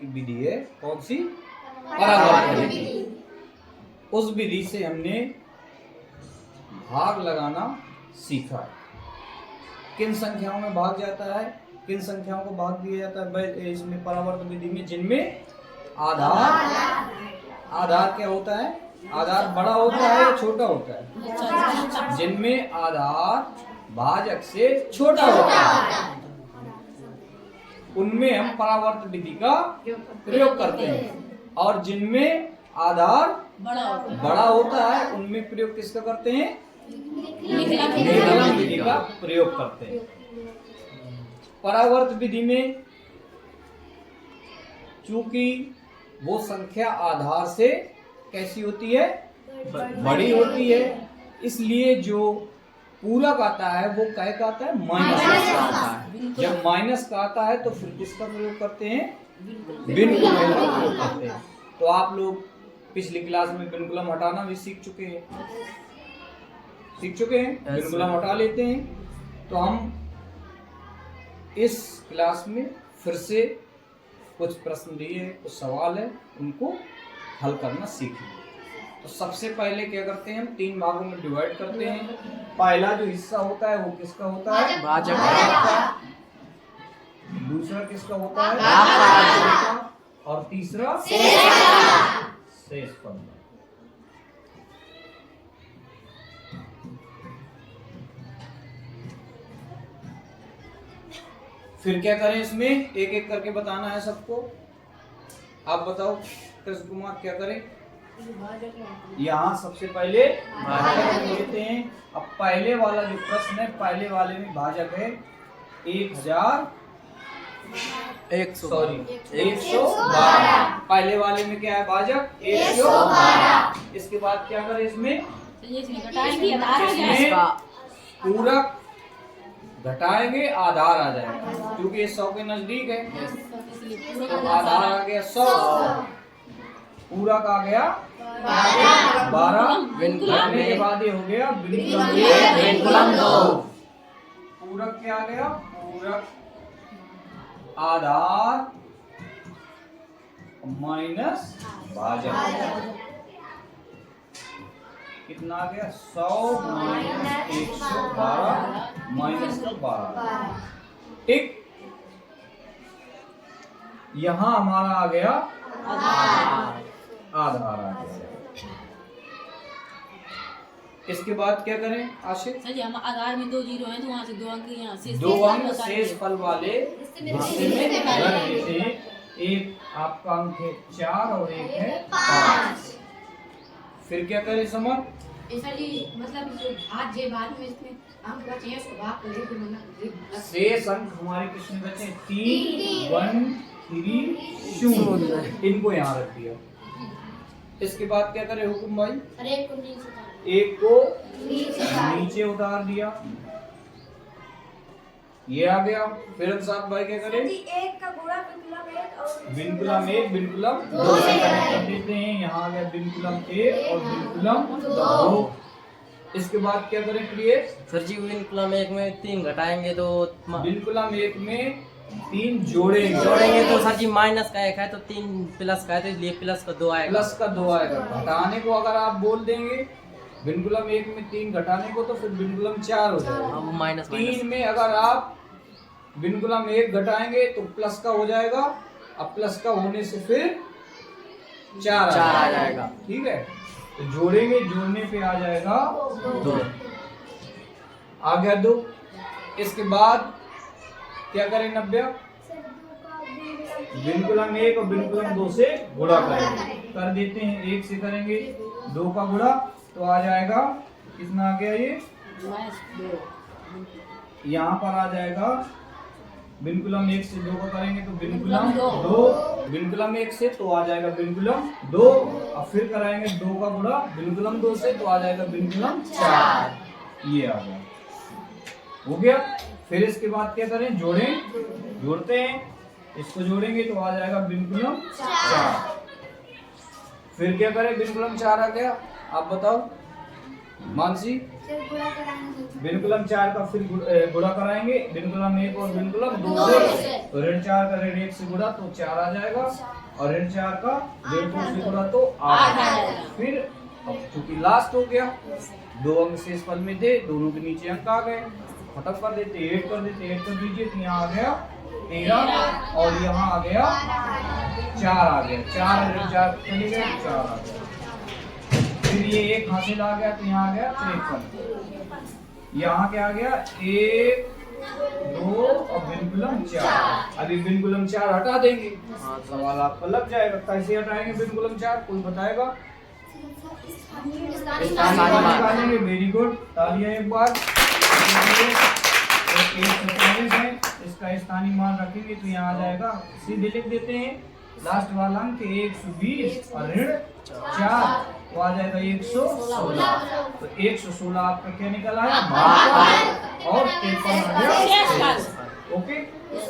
की विधि है, कौन सी? परावर्त विधि। उस विधि से हमने भाग लगाना सीखा। किन संख्याओं में भाग जाता है, किन संख्याओं को भाग दिया जाता है इसमें परावर्त विधि में? जिनमें आधार क्या होता है? आधार बड़ा होता है या छोटा होता है? जिनमें आधार भाजक से छोटा होता है उनमें हम परावर्त विधि का प्रयोग करते हैं, और जिनमें आधार बड़ा होता है उनमें प्रयोग किसका करते हैं? निगलन विधि का प्रयोग करते हैं। परावर्त विधि में चूंकि वो संख्या आधार से कैसी होती है? बड़ी होती है, इसलिए जो पूरक आता है वो क्या का आता है? माइनस का आता है। जब माइनस का आता है तो फिर किसका प्रयोग करते हैं? बिनकुलम का प्रयोग करते हैं। तो आप लोग पिछली क्लास में बिनकुलम हटाना भी सीख चुके हैं, बिनकुलम हटा लेते हैं। तो हम इस क्लास में फिर से कुछ प्रश्न दिए, कुछ सवाल है, उनको हल करना सीखेंगे। तो सबसे पहले क्या करते हैं? हम 3 भागों में डिवाइड करते हैं। पहला जो हिस्सा होता है वो किसका होता है? भाजक का। दूसरा किसका होता है? भाजक का। और तीसरा शेषफल। फिर क्या करें? इसमें एक एक करके बताना है सबको। आप बताओ कृष्ण कुमार, क्या करें? यहाँ सबसे पहले भाजक लेते हैं। अब पहले वाला जो प्रश्न है, पहले वाले में भाजक है 1,012। पहले वाले में क्या है? भाजक 112। इसके बाद क्या करें? इसमें पूरक घटाएंगे, आधार आ जाएगा, क्योंकि ये 100 के नजदीक है। तो आधार आ गया 100, पूरक आ गया 12, घटाने के बाद ये हो गया बिनकुलम 2। पूरक क्या आ गया? पूरक आधार माइनस भाजक, कितना आ गया? 100 माइनस 112 माइनस 12। ठीक, यहाँ हमारा आ गया आधार आ गया। इसके बाद क्या करें आशिक? सर जी, हम आधार में 2 जीरो हैं तो वहाँ से 2 अंक यहाँ से 2 अंक शेष फल वाले हिस्से में रख देते हैं। एक आपका अंक है 4 और एक है 5। फिर क्या करें समर? सर जी, मतलब आज जे बाद में इसमें अंक बचे हैं उसको भाग करें, फिर मतलब शेष अंक हमारे कितने बचे? 3, 1, 3, 0। इनको यहाँ रख दिया। इसके बाद क्या करें हुकुम भाई? एक को नीचे उतार दिया, ये आ गया। फिर साथ भाई क्या करें? एक का गुणा बिनकुलम 1 बिनकुलम 2 से कर देते हैं। यहाँ आ गया बिनकुलम 1 और बिनकुलम 2। इसके बाद क्या करें प्रिय? सर जी, बिनकुलम 1 में 3 घटाएंगे तो बिनकुलम 1 में 3 जोड़ेंगे तो सर जी माइनस का 1 है तो 3 प्लस का है, तो इसलिए प्लस का 2 आएगा। प्लस का 2 आएगा। घटाने को अगर आप बोल देंगे बिनकुलम 1 में 3 घटाने को तो फिर बिनकुलम 4 हो जाएगा। माइनस 3 में अगर आप बिनकुलम 1 घटाएंगे तो प्लस का हो जाएगा, अब प्लस का होने से फिर 4 आ जाएगा। ठीक है, तो जोड़ेंगे, जोड़ने पे आ जाएगा 2। आ गया 2। इसके बाद क्या करें नव्या? बिनकुलम 1 और बिनकुलम 2 से गुणा करेंगे। कर देते हैं, 1 से करेंगे 2 का गुणा तो आ जाएगा कितना आ गया? ये यहाँ पर आ जाएगा बिनकुलम 1 से 2 का करेंगे तो बिनकुलम 2, बिनकुलम 1 से तो आ जाएगा बिनकुलम 2, और फिर कराएंगे 2 का गुणा बिनकुलम 2 से तो आ जाएगा बिनकुलम 4। ये आ गया, हो गया। फिर इसके बाद क्या करें? जोड़ते हैं, इसको जोड़ेंगे तो आ जाएगा बिनकुलम 4। फिर क्या करें? बिनकुलम 4 आ गया। आप बताओ मानसी? बिनकुलम 4 का फिर गुणा कराएंगे, बिनकुलम 1 और बिनकुलम 2 से, तो ऋण 4 का ऋण 1 से गुणा तो 4 आ जाएगा, और ऋण 4 का ऋण 2 से गुणा तो 8 आ जाएगा। फिर अब चूंकि लास्ट हो गया, 2 अंक शेष फल में थे, दोनों के नीचे अंक आ गए, खत्म कर देते, 8 कर देते, 8 कर दीजिए, तो यहाँ आ गया 13 और यहाँ आ गया 4 आ गया, 4 ऋण 4 चले गए, 4 आ गया। फिर ये 1 हासिल आ गया, तो यहाँ आ गया 53, यहाँ क्या आ गया 1 2 और बिनकुलम 4। अभी बिनकुलम 4 हटा देंगे, सवाल आपका लग जाएगा। कैसे हटाएंगे बिनकुलम 4, कोई बताएगा? निकालेंगे, वेरी गुड, तालियां एक बार। 147 है, इसका स्थानीय मान रखेंगे तो यहाँ आ जाएगा, सीधे लिख देते हैं, लास्ट वाला अंक 120 और ऋण 4 तो आ जाएगा 116। तो 116 आपका क्या निकला है, भागफल, और 53 आ गया शेषफल। ओके,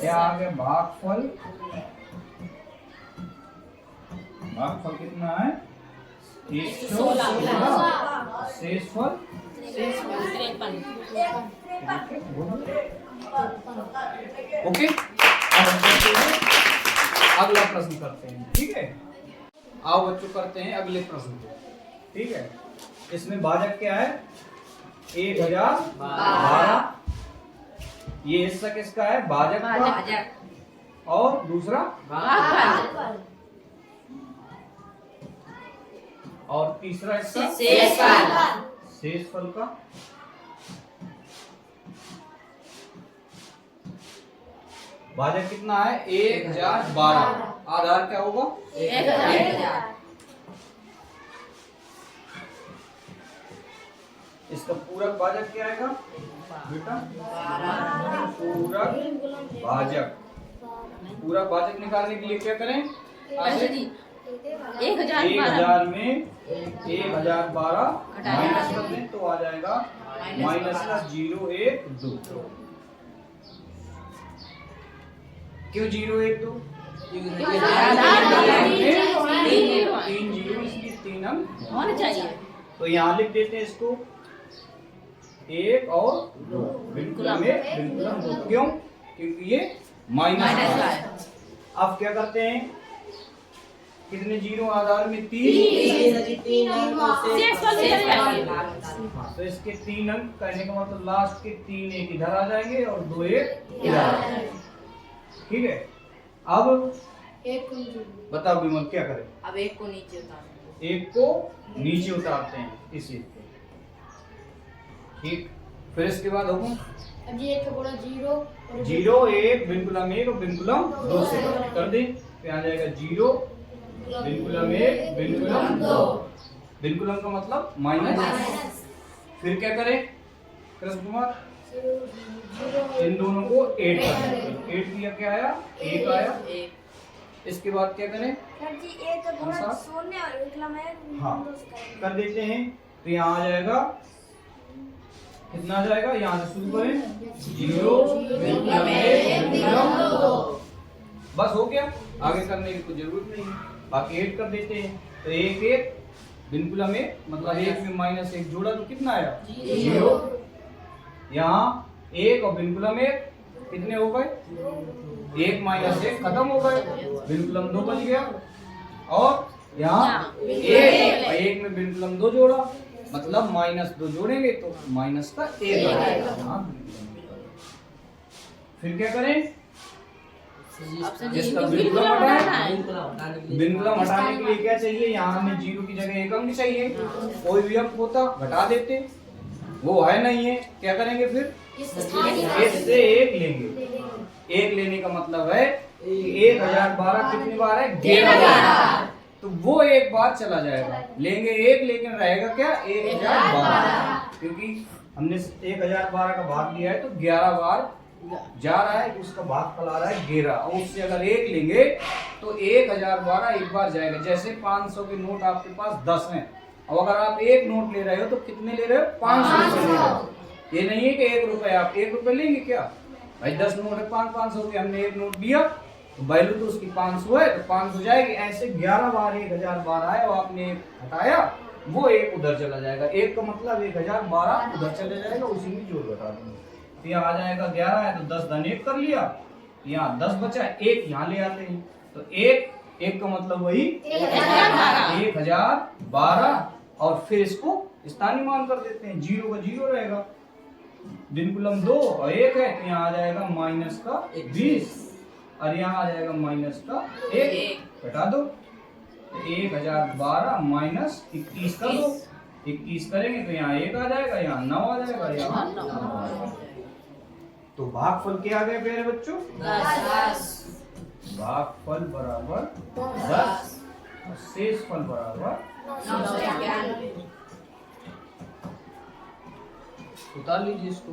क्या आ गया भागफल? भागफल कितना है 116, शेषफल ओके। अगला प्रश्न करते हैं, ठीक है? आओ बच्चों करते हैं अगले प्रश्न को, ठीक है? इसमें भाजक क्या है 1012, ये हिस्सा किसका है, भाजक का, और दूसरा और तीसरा हिस्सा शेषफल का। भाजक कितना है 1012, आधार क्या होगा 1000। इसका पूरक भाजक क्या आएगा बेटा, पूरक भाजक। पूरक भाजक निकालने के लिए क्या करें, 1000 में 1012 माइनस कर दें तो आ जाएगा माइनस का 0 1 2। क्यों 0 1 2? 3 0 इसलिए 3 अंक होना चाहिए। तो यहाँ लिख देते हैं इसको 1 और 2, बिनकुलम 1 बिनकुलम 2। क्यों? क्योंकि ये माइनस है। अब क्या करते हैं, कितने जीरो आधार में 3, तो इसके 3 अंक कहने का मतलब लास्ट के 3 एक इधर आ जाएंगे और 2 एक इधर आ जाएंगे, ठीक है? अब बताओ विमल क्या करें? अब 1 को नीचे उतारते हैं, 1 को नीचे उतारते हैं इसी पे, ठीक। फिर इसके बाद होगा 0 1 बिनकुलम 1 और बिनकुलम 2 से कर दे, आ जाएगा 0 बिनकुलम 1 बिनकुलम 2। बिनकुलम का मतलब माइनस। फिर क्या करें कृष्ण कुमार, इन दोनों को 8 कर दें, 8 किया क्या आया 1 आया। इसके बाद क्या करें, हाँ कर देते हैं, तो यहाँ आ जाएगा कितना आ जाएगा, यहाँ से शुरू करें 0 बिनकुलम 1 बिनकुलम 2, बस हो गया, आगे करने की कोई जरूरत नहीं है। बाकी 8 कर देते हैं, तो 1 1 बिनकुलम 1 मतलब 1 में माइनस 1 जोड़ा तो कितना आया 0। यहाँ 1 और बिनकुलम 1 कितने हो गए, 1 माइनस 1 खत्म हो गए, बिनकुलम 2 बच गया। और यहाँ 1 में बिनकुलम 2 जोड़ा मतलब -2 जोड़ेंगे तो माइनस का 1 आ जाएगा। फिर क्या करें, जिसका बिनकुलम हटाने के लिए क्या चाहिए, यहाँ हमें 0 की जगह 1 अंक चाहिए, कोई भी अंक होता घटा देते, वो है नहीं है, क्या करेंगे फिर इससे 1 लेंगे। 1 लेने का मतलब है 1012 कितनी बार है 11 बार, तो वो एक बार चला जाएगा, लेंगे 1 लेकिन रहेगा क्या 1012, क्योंकि हमने 1012 का भाग दिया है तो 11 बार जा रहा है, उसका भागफल आ रहा है 11, और उससे अगर 1 लेंगे तो 1012 एक बार जाएगा। जैसे 500 के नोट आपके पास 10 हैं, और अगर आप 1 नोट ले रहे हो तो कितने ले रहे हो 500 रुपए ले रहे हो। ये नहीं है कि 1 रुपए आप 1 रुपए लेंगे क्या भाई, 10 नोट है 500 के, हमने 1 नोट दिया तो वैल्यू तो उसकी 500 है तो 500 जाएगी। ऐसे 11 बार 1012 है और आपने हटाया वो एक उधर चला जाएगा, एक का मतलब 1012 उधर चले जाएगा, उसी में जोड़ घटा देंगे। तो यहाँ आ जाएगा 11 है तो 10 धन 1 कर लिया, यहाँ 10 बचा, एक यहाँ ले आते हैं तो एक का मतलब वही 1012 और फिर इसको स्थानीय मान कर देते हैं, 0 का 0 रहेगा, दिनकुलम 2 और 1 है तो यहाँ आ जाएगा माइनस का 20 और यहाँ आ जाएगा माइनस का 1, घटा दो 1012 माइनस 21 कर दो, 21 करेंगे तो यहाँ 1 आ जाएगा, यहाँ 9 आ जाएगा, यहाँ 9 आ जाएगा। तो भागफल क्या आ गया प्यारे बच्चों? 10। भागफल बराबर 10 और शेषफल बराबर 991। उतार लीजिए इसको।